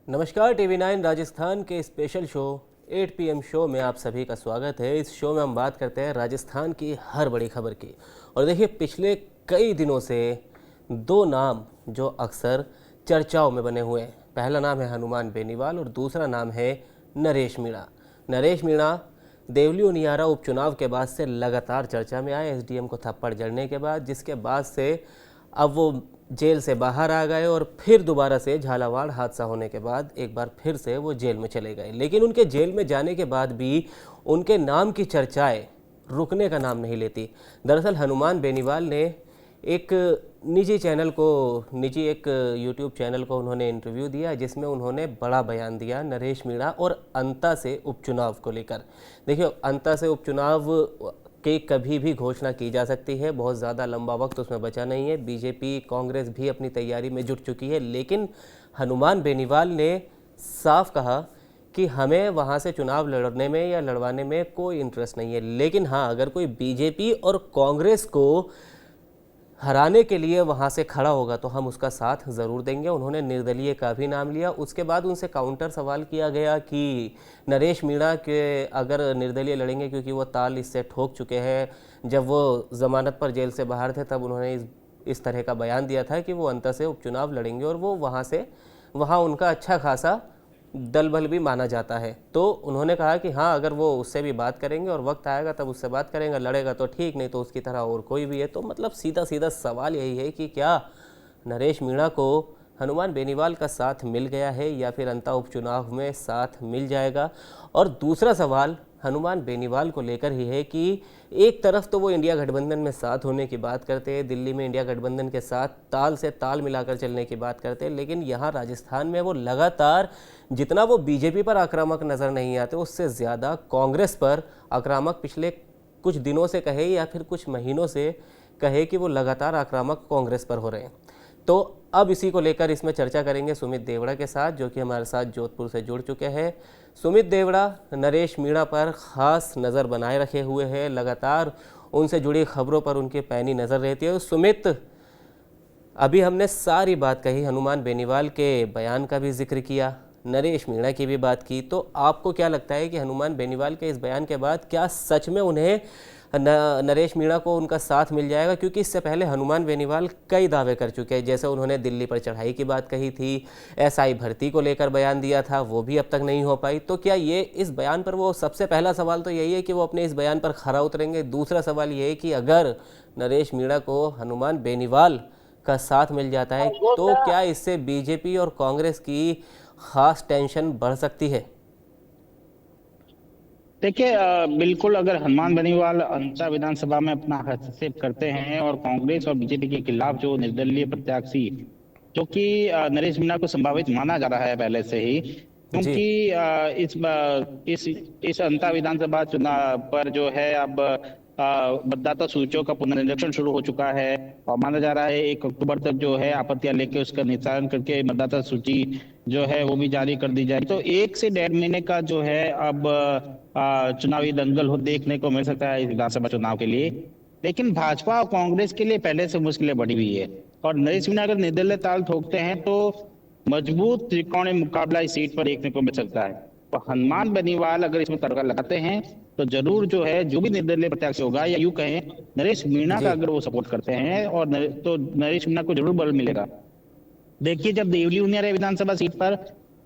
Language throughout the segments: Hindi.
नमस्कार। टीवी 9 राजस्थान के स्पेशल शो 8 PM शो में आप सभी का स्वागत है। इस शो में हम बात करते हैं राजस्थान की हर बड़ी खबर की। और देखिए, पिछले कई दिनों से दो नाम जो अक्सर चर्चाओं में बने हुए हैं। पहला नाम है हनुमान बेनीवाल और दूसरा नाम है नरेश मीणा। नरेश मीणा देवली उनियारा उपचुनाव के बाद से लगातार चर्चा में आए, एसडीएम को थप्पड़ जड़ने के बाद, जिसके बाद से अब वो जेल से बाहर आ गए और फिर दोबारा से झालावाड़ हादसा होने के बाद एक बार फिर से वो जेल में चले गए। लेकिन उनके जेल में जाने के बाद भी उनके नाम की चर्चाएं रुकने का नाम नहीं लेती। दरअसल हनुमान बेनीवाल ने एक निजी एक यूट्यूब चैनल को उन्होंने इंटरव्यू दिया, जिसमें उन्होंने बड़ा बयान दिया नरेश मीणा और अंता से उपचुनाव को लेकर। देखिए, अंता से उपचुनाव की कभी भी घोषणा की जा सकती है, बहुत ज़्यादा लंबा वक्त उसमें बचा नहीं है। बीजेपी कांग्रेस भी अपनी तैयारी में जुट चुकी है, लेकिन हनुमान बेनीवाल ने साफ कहा कि हमें वहाँ से चुनाव लड़ने में या लड़वाने में कोई इंटरेस्ट नहीं है। लेकिन हाँ, अगर कोई बीजेपी और कांग्रेस को हराने के लिए वहाँ से खड़ा होगा तो हम उसका साथ ज़रूर देंगे। उन्होंने निर्दलीय का भी नाम लिया। उसके बाद उनसे काउंटर सवाल किया गया कि नरेश मीणा के अगर निर्दलीय लड़ेंगे, क्योंकि वो ताल इससे ठोक चुके हैं। जब वो ज़मानत पर जेल से बाहर थे तब उन्होंने इस तरह का बयान दिया था कि वो अंत से उपचुनाव लड़ेंगे और वो वहाँ उनका अच्छा खासा दल बल भी माना जाता है। तो उन्होंने कहा कि हाँ, अगर वो उससे भी बात करेंगे और वक्त आएगा तब उससे बात करेंगे, लड़ेगा तो ठीक, नहीं तो उसकी तरह और कोई भी है। तो मतलब सीधा सीधा सवाल यही है कि क्या नरेश मीणा को हनुमान बेनीवाल का साथ मिल गया है या फिर अंता उपचुनाव में साथ मिल जाएगा। और दूसरा सवाल हनुमान बेनीवाल को लेकर ही है कि एक तरफ तो वो इंडिया गठबंधन में साथ होने की बात करते हैं, दिल्ली में इंडिया गठबंधन के साथ ताल से ताल मिलाकर चलने की बात करते हैं, लेकिन यहाँ राजस्थान में वो लगातार जितना वो बीजेपी पर आक्रामक नज़र नहीं आते, उससे ज़्यादा कांग्रेस पर आक्रामक पिछले कुछ दिनों से कहे या फिर कुछ महीनों से कहे कि वो लगातार आक्रामक कांग्रेस पर हो रहे हैं। तो अब इसी को लेकर इसमें चर्चा करेंगे सुमित देवड़ा के साथ, जो कि हमारे साथ जोधपुर से जुड़ चुके हैं। सुमित देवड़ा नरेश मीणा पर ख़ास नज़र बनाए रखे हुए हैं, लगातार उनसे जुड़ी खबरों पर उनकी पैनी नज़र रहती है। सुमित, अभी हमने सारी बात कही, हनुमान बेनीवाल के बयान का भी जिक्र किया, नरेश मीणा की भी बात की, तो आपको क्या लगता है कि हनुमान बेनीवाल के इस बयान के बाद क्या सच में उन्हें नरेश मीणा को उनका साथ मिल जाएगा? क्योंकि इससे पहले हनुमान बेनीवाल कई दावे कर चुके हैं, जैसे उन्होंने दिल्ली पर चढ़ाई की बात कही थी, एसआई भर्ती को लेकर बयान दिया था, वो भी अब तक नहीं हो पाई। तो क्या ये इस बयान पर, वो सबसे पहला सवाल तो यही है कि वो अपने इस बयान पर खरा उतरेंगे। दूसरा सवाल ये है कि अगर नरेश मीणा को हनुमान बेनीवाल का साथ मिल जाता है तो क्या इससे बीजेपी और कांग्रेस की खास टेंशन बढ़ सकती है? देखिए, बिल्कुल अगर हनुमान बेनीवाल अंता विधानसभा में अपना हस्तक्षेप करते हैं और कांग्रेस और बीजेपी के खिलाफ जो निर्दलीय प्रत्याशी, जो कि नरेश मीणा को संभावित माना जा रहा है पहले से ही, जी। क्योंकि इस अंता विधानसभा चुनाव पर जो है अब मतदाता सूचियों का पुनरीक्षण शुरू हो चुका है और माना जा रहा है 1 अक्टूबर तक जो है आपत्तियां लेके उसका निस्तारण करके मतदाता सूची जो है वो भी जारी कर दी जाए। तो 1 से 1.5 महीने का जो है अब चुनावी दंगल हो देखने को मिल सकता है इस विधानसभा चुनाव के लिए। लेकिन भाजपा और कांग्रेस के लिए पहले से मुश्किलें बढ़ी हुई है और नरेश मीणा अगर निर्दलीय ताल ठोकते हैं तो मजबूत त्रिकोणीय मुकाबला इस सीट पर देखने को मिल सकता है। तो हनुमान बेनीवाल अगर इसमें तड़का लगाते हैं तो जरूर जो है जो भी निर्दलीय प्रत्याशी होगा, या यूं कहें नरेश मीणा का जी। अगर वो सपोर्ट करते हैं और तो नरेश मीणा को जरूर बल मिलेगा। देखिए, जब देवली उनियारा विधानसभा सीट पर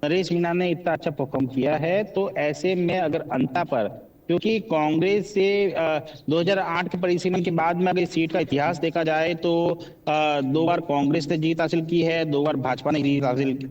नरेश मीणा ने इतना अच्छा परफॉर्म किया है, तो ऐसे में अगर अंता पर, क्योंकि कांग्रेस से 2008 के परिसीमन के बाद में अगर इस सीट का इतिहास देखा जाए तो 2 बार कांग्रेस ने जीत हासिल की है, 2 बार भाजपा ने जीत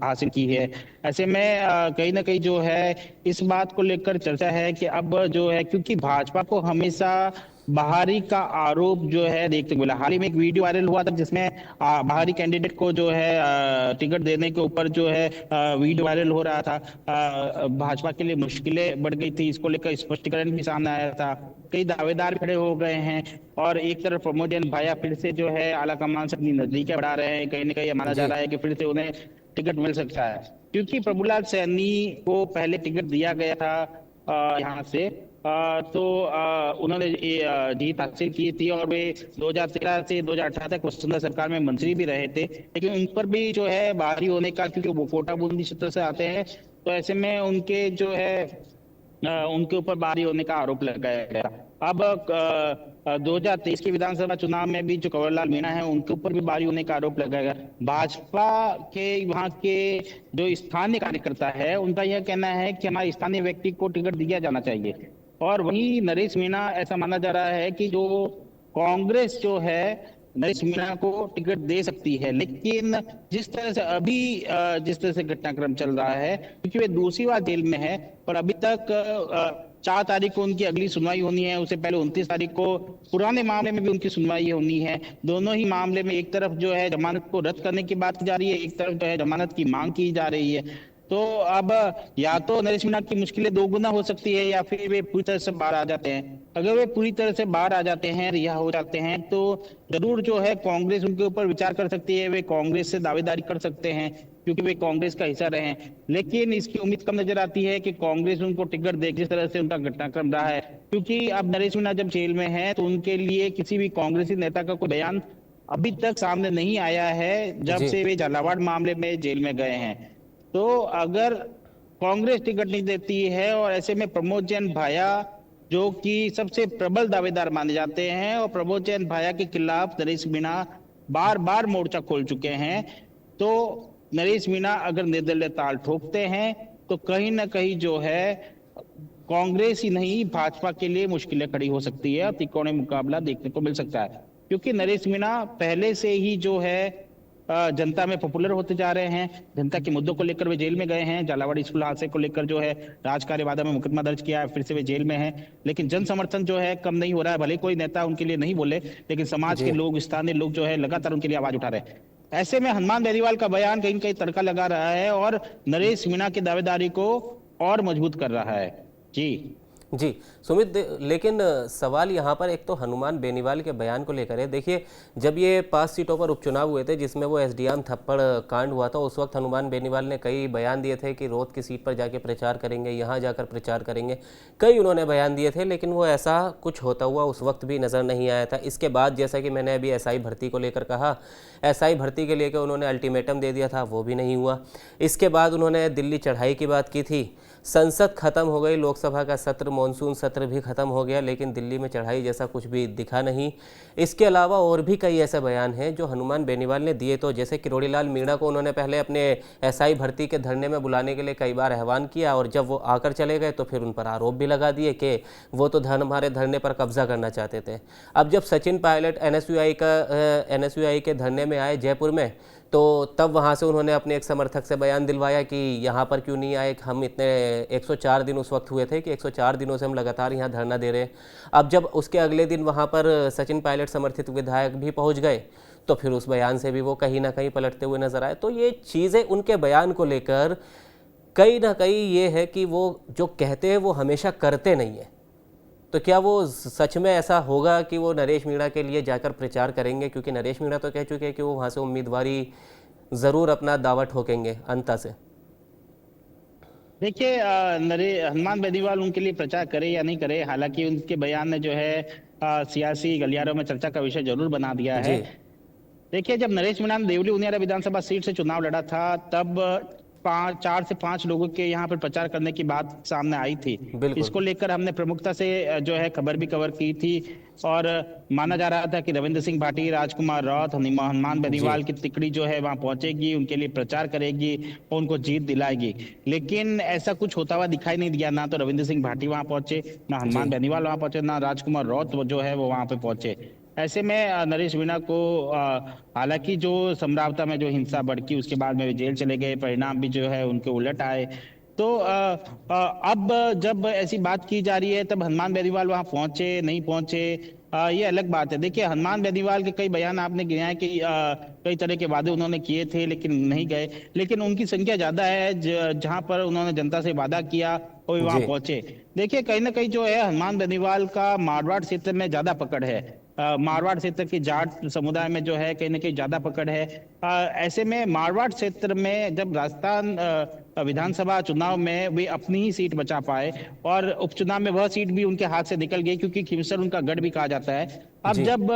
हासिल की है। ऐसे में कहीं ना कहीं जो है इस बात को लेकर चर्चा है कि अब जो है, क्योंकि भाजपा को हमेशा बाहरी का आरोप जो है देखते को मिला। हाल ही में एक वीडियो वायरल हुआ था जिसमें बाहरी कैंडिडेट को जो है टिकट देने के ऊपर जो है वीडियो वायरल हो रहा था। भाजपा के लिए मुश्किलें बढ़ गई थी, इसको लेकर स्पष्टीकरण भी सामने आया था। कई दावेदार खड़े हो गए हैं और एक तरफ प्रमोद भाया फिर से जो है आला कमान से अपनी नजदीकें बढ़ा रहे हैं। कहीं ना कहीं माना जा जी। रहा है कि फिर से उन्हें टिकट मिल सकता है, क्योंकि प्रभुलाल सैनी को पहले टिकट दिया गया था यहाँ से, उन्होंने ये जीत हासिल की थी और वे 2013 से 2018 तक वसुंधरा सरकार में मंत्री भी रहे थे, लेकिन उन पर भी जो है बाहरी होने का, क्योंकि वो कोटा बूंदी क्षेत्र से आते हैं, तो ऐसे में उनके जो है उनके ऊपर बाहरी होने का आरोप लगाया गया। अब 2023 के विधानसभा चुनाव में भी जो कंवरलाल मीणा है उनके ऊपर भी बाहरी होने का आरोप लगाया गया। भाजपा के वहां के जो स्थानीय कार्यकर्ता है उनका यह कहना है कि हमारे स्थानीय व्यक्ति को टिकट दिया जाना चाहिए, और वहीं नरेश मीणा, ऐसा माना जा रहा है कि जो कांग्रेस जो है नरेश मीणा को टिकट दे सकती है, लेकिन जिस तरह से अभी जिस तरह से घटनाक्रम चल रहा है, क्योंकि वे दूसरी बार जेल में है और अभी तक 4 तारीख को उनकी अगली सुनवाई होनी है, उससे पहले 29 तारीख को पुराने मामले में भी उनकी सुनवाई होनी है। दोनों ही मामले में एक तरफ जो है जमानत को रद्द करने की बात की जा रही है, एक तरफ जो है जमानत की मांग की जा रही है। तो अब या तो नरेश मीणा की मुश्किलें दोगुना हो सकती है या फिर वे पूरी तरह से बाहर आ जाते हैं। अगर वे पूरी तरह से बाहर आ जाते हैं, रिहा हो जाते हैं, तो जरूर जो है कांग्रेस उनके ऊपर विचार कर सकती है, वे कांग्रेस से दावेदारी कर सकते हैं क्योंकि वे कांग्रेस का हिस्सा रहे हैं। लेकिन इसकी उम्मीद कम नजर आती है कि कांग्रेस उनको टिकट दे, जिस तरह से उनका घटनाक्रम रहा है। क्योंकि अब नरेश मीणा जब जेल में है तो उनके लिए किसी भी कांग्रेसी नेता का कोई बयान अभी तक सामने नहीं आया है, जब जी से वे झालावाड़ मामले में जेल में गए हैं। तो अगर कांग्रेस टिकट नहीं देती है, और ऐसे में प्रमोद जैन भाया जो कि सबसे प्रबल दावेदार माने जाते हैं, और प्रमोद जैन भाया के खिलाफ नरेश मीणा बार बार मोर्चा खोल चुके हैं, तो नरेश मीणा अगर निर्दलीय ताल ठोकते हैं तो कहीं ना कहीं जो है कांग्रेस ही नहीं भाजपा के लिए मुश्किलें खड़ी हो सकती है और त्रिकोणीय मुकाबला देखने को मिल सकता है। क्योंकि नरेश मीणा पहले से ही जो है जनता में पॉपुलर होते जा रहे हैं। जनता के मुद्दों को लेकर वे जेल में गए हैं, झालावाड़ स्कूल हादसे को लेकर जो है राजकार्यवादा में मुकदमा दर्ज किया है, फिर से वे जेल में हैं। लेकिन जन समर्थन जो है कम नहीं हो रहा है, भले कोई नेता उनके लिए नहीं बोले, लेकिन समाज के जी लोग, स्थानीय लोग जो है लगातार उनके लिए आवाज उठा रहे हैं। ऐसे में हनुमान बेनीवाल का बयान कहीं न कहीं तड़का लगा रहा है और नरेश मीणा की दावेदारी को और मजबूत कर रहा है। जी जी सुमित, लेकिन सवाल यहाँ पर एक तो हनुमान बेनीवाल के बयान को लेकर है। देखिए, जब ये 5 सीटों पर उपचुनाव हुए थे जिसमें वो एसडीएम थप्पड़ कांड हुआ था, उस वक्त हनुमान बेनीवाल ने कई बयान दिए थे कि रोहत की सीट पर जाके प्रचार करेंगे, यहाँ जाकर प्रचार करेंगे, कई उन्होंने बयान दिए थे, लेकिन वो ऐसा कुछ होता हुआ उस वक्त भी नज़र नहीं आया था। इसके बाद जैसा कि मैंने अभी एसआई भर्ती को लेकर कहा, एसआई भर्ती के लेकर उन्होंने अल्टीमेटम दे दिया था, वो भी नहीं हुआ। इसके बाद उन्होंने दिल्ली चढ़ाई की बात की थी, संसद खत्म हो गई, लोकसभा का सत्र, मॉनसून सत्र भी खत्म हो गया, लेकिन दिल्ली में चढ़ाई जैसा कुछ भी दिखा नहीं। इसके अलावा और भी कई ऐसे बयान हैं जो हनुमान बेनीवाल ने दिए, तो जैसे किरोड़ीलाल मीणा को उन्होंने पहले अपने एसआई भर्ती के धरने में बुलाने के लिए कई बार आह्वान किया, और जब वो आकर चले गए तो फिर उन पर आरोप भी लगा दिए कि वो तो हमारे धरने पर कब्जा करना चाहते थे। अब जब सचिन पायलट एनएसयूआई के धरने में आए जयपुर में, तो तब वहाँ से उन्होंने अपने एक समर्थक से बयान दिलवाया कि यहाँ पर क्यों नहीं आए, हम इतने 104 दिन उस वक्त हुए थे कि 104 दिनों से हम लगातार यहाँ धरना दे रहे हैं। अब जब उसके अगले दिन वहाँ पर सचिन पायलट समर्थित विधायक भी पहुँच गए, तो फिर उस बयान से भी वो कहीं ना कहीं पलटते हुए नजर आए। तो ये चीज़ें उनके बयान को लेकर कहीं ना कहीं ये है कि वो जो कहते हैं वो हमेशा करते नहीं है। तो क्या वो सच में ऐसा होगा कि वो नरेश मीणा के लिए जाकर प्रचार करेंगे? क्योंकि नरेश मीणा तो कह चुके हैं कि वो वहाँ से उम्मीदवारी ज़रूर अपना दावा ठोकेंगे अंता से। देखिए, हनुमान बेनीवाल उनके लिए प्रचार करे या नहीं करे, हालांकि उनके बयान ने जो है सियासी गलियारों में चर्चा का विषय जरूर बना दिया है। जी देखिए, जब नरेश मीणा ने देवली उनियारा विधानसभा सीट से चुनाव लड़ा था, तब 4 से 5 लोगों के यहाँ पर प्रचार करने की बात सामने आई थी। बिल्कुल। इसको लेकर हमने प्रमुखता से जो है खबर भी कवर की थी, और माना जा रहा था कि रविंद्र सिंह भाटी, राजकुमार राउत, हनुमान जी बेनीवाल की तिकड़ी जो है वहां पहुंचेगी, उनके लिए प्रचार करेगी और उनको जीत दिलाएगी। लेकिन ऐसा कुछ होता हुआ दिखाई नहीं दिया। ना तो रविंद्र सिंह भाटी वहां पहुंचे, ना जी हनुमान बेनीवाल वहां पहुंचे, ना राजकुमार राउत जो है वो वहां पे पहुंचे। ऐसे में नरेश मीणा को हालांकि जो समरावता में जो हिंसा भड़की, उसके बाद में वे जेल चले गए, परिणाम भी जो है उनके उलट आए। तो अब जब ऐसी बात की जा रही है, तब हनुमान बेनीवाल वहां पहुंचे नहीं पहुंचे, ये अलग बात है। देखिए, हनुमान बेनीवाल के कई बयान आपने गिनाए कि कई तरह के वादे उन्होंने किए थे लेकिन नहीं गए, लेकिन उनकी संख्या ज्यादा है जहां पर उन्होंने जनता से वादा किया और वे वहां जी पहुंचे। देखिए, कहीं ना कहीं जो है हनुमान बेनीवाल का मारवाड़ क्षेत्र में ज्यादा पकड़ है। मारवाड़ क्षेत्र की जाट समुदाय में जो है कहीं ना कहीं ज्यादा पकड़ है। ऐसे में मारवाड़ क्षेत्र में जब राजस्थान विधानसभा चुनाव में वे अपनी ही सीट बचा पाए, और उपचुनाव में वह सीट भी उनके हाथ से निकल गई, क्योंकि खिवसर उनका गढ़ भी कहा जाता है। अब जी जब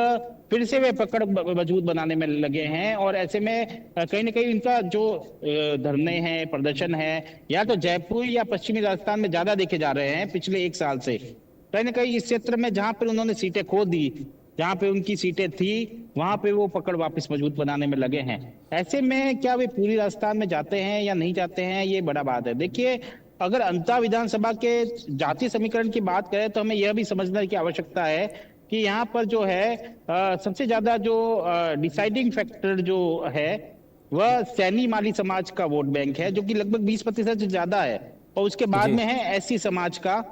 फिर से वे पकड़ मजबूत बनाने में लगे हैं, और ऐसे में कहीं ना कहीं इनका जो धरने हैं, प्रदर्शन है, या तो जयपुर या पश्चिमी राजस्थान में ज्यादा देखे जा रहे हैं पिछले एक साल से। कहीं ना कहीं इस क्षेत्र में जहां पर उन्होंने सीटें खो दी, जहां पे उनकी सीटें थी, वहां पे वो पकड़ वापस मजबूत बनाने में लगे हैं। ऐसे में क्या वे पूरी राजस्थान में जाते हैं या नहीं जाते हैं, ये बड़ा बात है। देखिए, अगर अंता विधानसभा के जातीय समीकरण की बात करें तो हमें यह भी समझने की आवश्यकता है कि यहाँ पर जो है सबसे ज्यादा जो डिसाइडिंग फैक्टर जो है वह सैनी माली समाज का वोट बैंक है, जो कि लगभग 20% से ज्यादा है। और उसके बाद जी में है एससी समाज का,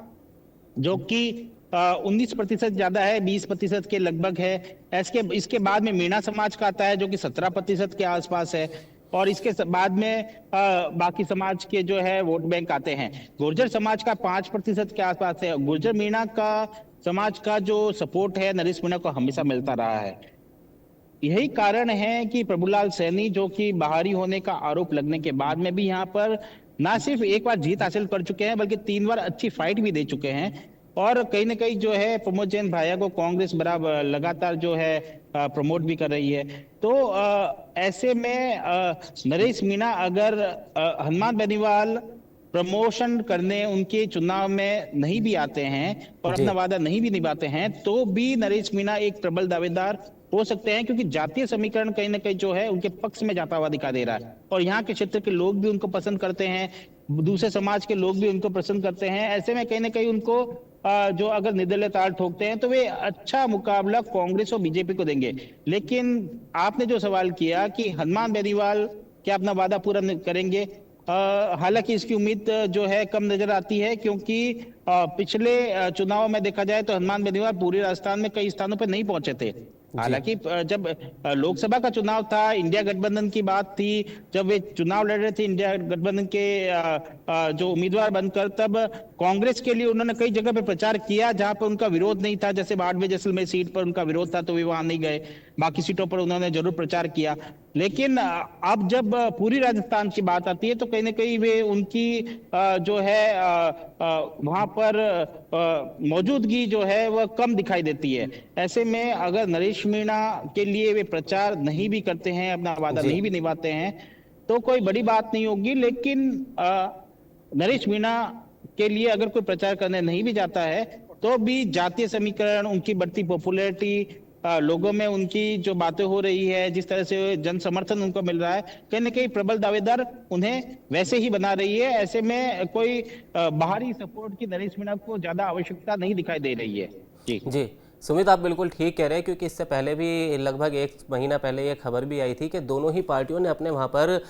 जो कि 19% ज्यादा है, 20% के लगभग है। इसके बाद में मीणा समाज का आता है, जो कि 17% के आसपास है। और इसके बाद में बाकी समाज के जो है वोट बैंक आते हैं। गुर्जर समाज का 5% के आसपास है। गुर्जर मीणा का समाज का जो सपोर्ट है नरेश मीणा को हमेशा मिलता रहा है। यही कारण है कि प्रभुलाल सैनी, जो कि बाहरी होने का आरोप लगने के बाद में भी यहाँ पर ना सिर्फ एक बार जीत हासिल कर चुके हैं, बल्कि 3 बार अच्छी फाइट भी दे चुके हैं। और कहीं ना कहीं जो है प्रमोद जैन भाया को कांग्रेस बराबर लगातार जो है प्रमोट भी कर रही है। तो ऐसे में नरेश मीणा अगर हनुमान बेनीवाल प्रमोशन करने उनके चुनाव में नहीं भी आते हैं और जी अपना वादा नहीं भी निभाते हैं, तो भी नरेश मीणा एक प्रबल दावेदार हो सकते हैं, क्योंकि जातीय समीकरण कहीं ना कहीं जो है उनके पक्ष में जाता हुआ दिखाई दे रहा है। और यहाँ के क्षेत्र के लोग भी उनको पसंद करते हैं, दूसरे समाज के लोग भी उनको पसंद करते हैं। ऐसे में कहीं ना कहीं उनको जो अगर निर्दलीय ताल ठोकते हैं तो वे अच्छा मुकाबला कांग्रेस और बीजेपी को देंगे। लेकिन आपने जो सवाल किया कि हनुमान बेनीवाल क्या अपना वादा पूरा करेंगे, हालांकि इसकी उम्मीद जो है कम नजर आती है, क्योंकि पिछले चुनाव में देखा जाए तो हनुमान बेनीवाल पूरे राजस्थान में कई स्थानों पर नहीं पहुंचे थे। जी हालांकि जब लोकसभा का चुनाव था, इंडिया गठबंधन की बात थी, जब वे चुनाव लड़ रहे थे इंडिया गठबंधन के जो उम्मीदवार बनकर, तब कांग्रेस के लिए उन्होंने कई जगह पे प्रचार किया जहां पर उनका विरोध नहीं था। जैसे बाड़मेर जैसलमेर सीट पर उनका विरोध था तो वे वहां नहीं गए, बाकी सीटों पर उन्होंने जरूर प्रचार किया। लेकिन अब जब पूरी राजस्थान की बात आती है तो कहीं ना कहीं वे उनकी जो है वहां पर मौजूदगी जो है वह कम दिखाई देती है। ऐसे में अगर नरेश मीणा के लिए वे प्रचार नहीं भी करते हैं, अपना वादा जी नहीं भी निभाते हैं, तो कोई बड़ी बात नहीं होगी। लेकिन नरेश मीणा के लिए अगर कोई प्रचार करने नहीं भी जाता है, तो भी जातीय समीकरण, उनकी बढ़ती पॉपुलैरिटी, लोगों में उनकी जो बातें हो रही है, जिस तरह से जन समर्थन उनको मिल रहा है, कहीं ना कहीं प्रबल दावेदार उन्हें वैसे ही बना रही है। ऐसे में कोई बाहरी सपोर्ट की नरेश मीणा को ज्यादा आवश्यकता नहीं दिखाई दे रही है। जी जी सुमित, आप बिल्कुल ठीक कह रहे हैं, क्योंकि इससे पहले भी लगभग एक महीना पहले ये खबर भी आई थी कि दोनों ही पार्टियों ने अपने वहाँ पर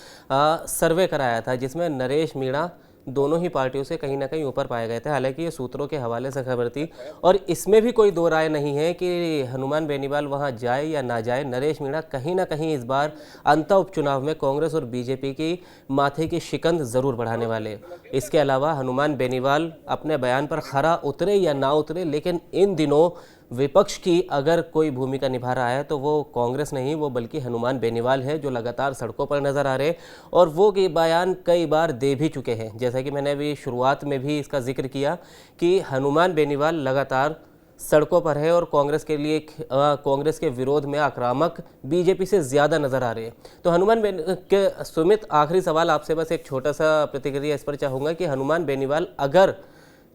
सर्वे कराया था, जिसमें नरेश मीणा दोनों ही पार्टियों से कहीं ना कहीं ऊपर पाए गए थे। हालांकि ये सूत्रों के हवाले से खबर थी, और इसमें भी कोई दो राय नहीं है कि हनुमान बेनीवाल वहां जाए या ना जाए, नरेश मीणा कहीं ना कहीं इस बार अंता उपचुनाव में कांग्रेस और बीजेपी की माथे की शिकंद जरूर बढ़ाने वाले। इसके अलावा हनुमान बेनीवाल अपने बयान पर खरा उतरे या ना उतरे, लेकिन इन दिनों विपक्ष की अगर कोई भूमिका निभा रहा है तो वो कांग्रेस नहीं, वो बल्कि हनुमान बेनीवाल है, जो लगातार सड़कों पर नजर आ रहे हैं। और वो के बयान कई बार दे भी चुके हैं, जैसा कि मैंने अभी शुरुआत में भी इसका जिक्र किया कि हनुमान बेनीवाल लगातार सड़कों पर है और कांग्रेस के लिए कांग्रेस के विरोध में आक्रामक बीजेपी से ज़्यादा नजर आ रहे हैं। तो सुमित, आखिरी सवाल आपसे, बस एक छोटा सा प्रतिक्रिया इस पर चाहूँगा कि हनुमान बेनीवाल अगर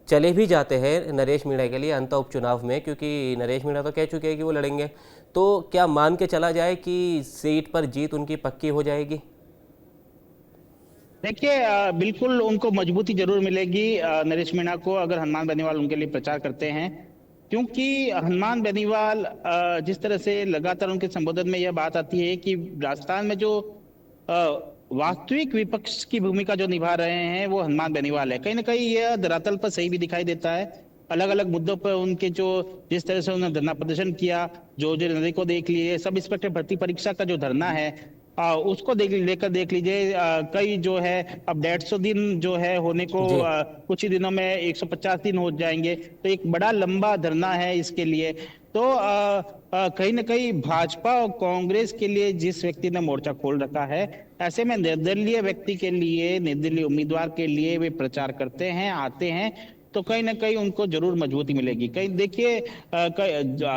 चले भी जाते हैं नरेश मीणा के लिए अंत उपचुनाव में, क्योंकि नरेश मीणा तो कह चुके हैं कि वो लड़ेंगे, तो क्या मान के चला जाए कि सीट पर जीत उनकी पक्की हो जाएगी? देखिए, बिल्कुल उनको मजबूती जरूर मिलेगी नरेश मीणा को, अगर हनुमान बेनीवाल उनके लिए प्रचार करते हैं। क्योंकि हनुमान बेनीवाल जिस तरह से लगातार उनके संबोधन में यह बात आती है कि राजस्थान में जो वास्तविक विपक्ष की भूमिका जो निभा रहे हैं वो हनुमान बेनीवाल है। कहीं ना कहीं यह धरातल पर सही भी दिखाई देता है। अलग अलग मुद्दों पर उनके जो जिस तरह से उन्होंने धरना प्रदर्शन किया, जो जो नदी को देख लिए, सब इंस्पेक्टर भर्ती परीक्षा का जो धरना है, उसको लेकर देख लीजिए, कई जो है अब 150 दिन जो है होने को जी कुछ ही दिनों में 150 दिन हो जाएंगे, तो एक बड़ा लंबा धरना है इसके लिए। तो कहीं ना कहीं भाजपा और कांग्रेस के लिए जिस व्यक्ति ने मोर्चा खोल रखा है, ऐसे में निर्दलीय व्यक्ति के लिए, निर्दलीय उम्मीदवार के लिए वे प्रचार करते हैं, आते हैं, तो कहीं ना कहीं उनको जरूर मजबूती मिलेगी। कहीं देखिए,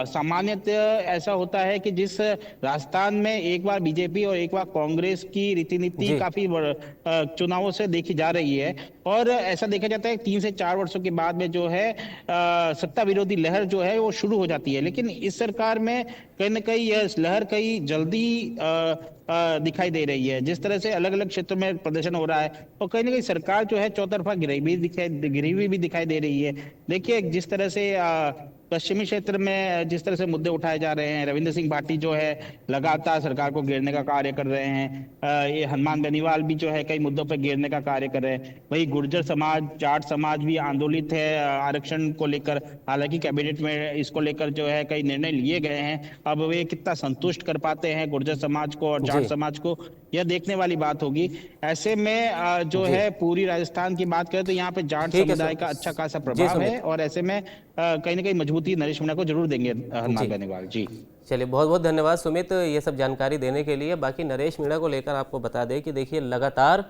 सामान्यतः ऐसा होता है कि जिस राजस्थान में एक बार बीजेपी और एक बार कांग्रेस की रीति नीति जी काफी चुनावों से देखी जा रही है, और ऐसा देखा जाता है 3 से 4 वर्षों के बाद में जो है सत्ता विरोधी लहर जो है वो शुरू हो जाती है। लेकिन इस सरकार में कहीं ना कहीं यह लहर कहीं जल्दी दिखाई दे रही है। जिस तरह से अलग अलग क्षेत्रों में प्रदर्शन हो रहा है, और कहीं ना कहीं सरकार जो है चौतरफा घिरी हुई भी दिखाई दे रही है। देखिए, जिस तरह से पश्चिमी क्षेत्र में जिस तरह से मुद्दे उठाए जा रहे हैं, रविंद्र सिंह भाटी जो है लगातार सरकार को घेरने का कार्य कर रहे हैं। ये हनुमान बेनीवाल भी जो है कई मुद्दों पर घेरने का कार्य कर रहे हैं। वही गुर्जर समाज, जाट समाज भी आंदोलित है आरक्षण को लेकर। हालांकि कैबिनेट में इसको लेकर जो है कई निर्णय लिए गए हैं। अब वे कितना संतुष्ट कर पाते हैं गुर्जर समाज को और जाट जी समाज को, यह देखने वाली बात होगी। ऐसे में जो जी है पूरी राजस्थान की बात करें तो यहाँ पे जाट ठीक है समुदाय का अच्छा खासा जी प्रभाव है, सुमित और ऐसे में कहीं ना कहीं मजबूती नरेश मीणा को जरूर देंगे हनुमान जी बेनीवाल जी। चलिए बहुत बहुत धन्यवाद सुमित ये सब जानकारी देने के लिए। बाकी नरेश मीणा को लेकर आपको बता दें कि देखिए लगातार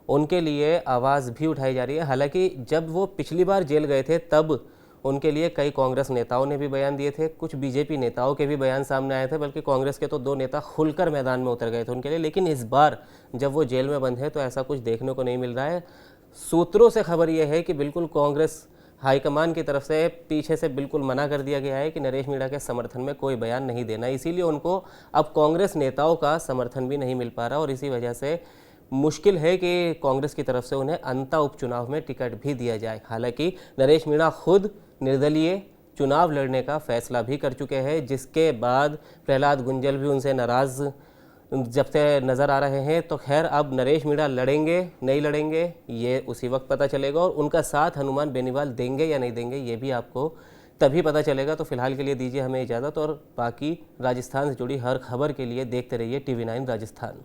उनके लिए आवाज़ भी उठाई जा रही है। हालांकि जब वो पिछली बार जेल गए थे तब उनके लिए कई कांग्रेस नेताओं ने भी बयान दिए थे, कुछ बीजेपी नेताओं के भी बयान सामने आए थे, बल्कि कांग्रेस के तो 2 नेता खुलकर मैदान में उतर गए थे उनके लिए। लेकिन इस बार जब वो जेल में बंद है तो ऐसा कुछ देखने को नहीं मिल रहा है। सूत्रों से खबर यह है कि बिल्कुल कांग्रेस हाईकमान की तरफ से पीछे से बिल्कुल मना कर दिया गया है कि नरेश मीणा के समर्थन में कोई बयान नहीं देना। इसीलिए उनको अब कांग्रेस नेताओं का समर्थन भी नहीं मिल पा रहा और इसी वजह से मुश्किल है कि कांग्रेस की तरफ से उन्हें अंता उपचुनाव में टिकट भी दिया जाए। हालांकि नरेश मीणा खुद निर्दलीय चुनाव लड़ने का फैसला भी कर चुके हैं, जिसके बाद प्रहलाद गुंजल भी उनसे नाराज़ जब से नज़र आ रहे हैं। तो खैर अब नरेश मीणा लड़ेंगे नहीं लड़ेंगे ये उसी वक्त पता चलेगा, और उनका साथ हनुमान बेनीवाल देंगे या नहीं देंगे ये भी आपको तभी पता चलेगा। तो फिलहाल के लिए दीजिए हमें इजाज़त, और बाकी राजस्थान से जुड़ी हर खबर के लिए देखते रहिए TV9 राजस्थान।